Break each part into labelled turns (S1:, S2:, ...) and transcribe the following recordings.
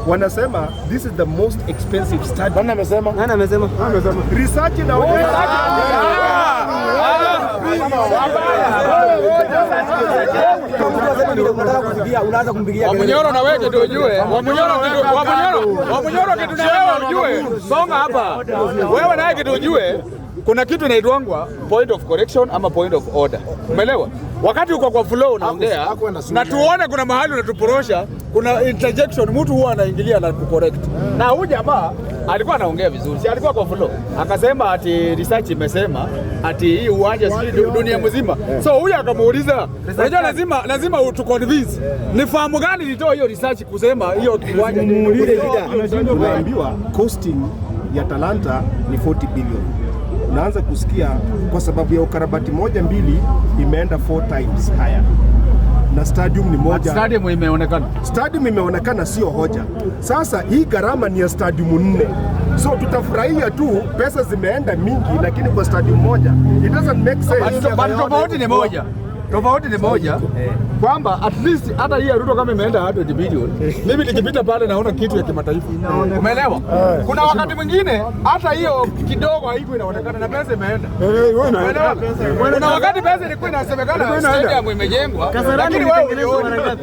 S1: wanasema this is the most expensive study.
S2: Nani amesema?
S1: Research na
S2: unaanza kumpigia
S3: Wamunyoro na wewe ndio ujue. Wamunyoro kitu na wewe ujue. Songa hapa. Wewe naye kitu ujue. Kuna kitu inaitwangwa point of correction ama point of order. Umeelewa? Wakati uko kwa flow unaongea na tuone kuna mahali unatuporosha, kuna interjection mtu huwa anaingilia na kucorrect. Na huyu jamaa alikuwa anaongea vizuri. Si alikuwa kwa flow. Akasema ati research imesema ati hii uwanja si dunia mzima. So huyu akamuuliza, unajua lazima utuconvince. Ni fahamu gani nitoa hiyo research kusema hiyo uwanja
S1: muulize shida. Tunaambiwa costing ya Talanta ni 40 billion. Unaanza kusikia kwa sababu ya ukarabati moja mbili imeenda 4 times higher. Na stadium ni moja. Stadium imeonekana sio hoja. Sasa hii gharama ni ya stadium 4. So tutafurahia tu pesa zimeenda mingi, lakini kwa stadium moja it doesn't make sense.
S3: Tofauti ni moja kwamba at least hata hii ya Ruto kama imeenda 100 billion, mimi nikipita pale naona kitu ya kimataifa. Umeelewa? Kuna wakati mwingine hata hiyo kidogo haiko inaonekana na pesa imeenda. Umeelewa? Kuna wakati pesa ilikuwa inasemekana stadium imejengwa, lakini wewe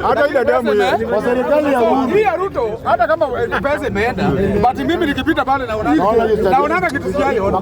S3: hata ile damu kwa serikali ya Ruto hata kama pesa imeenda, but mimi nikipita pale naona kitu sijaona.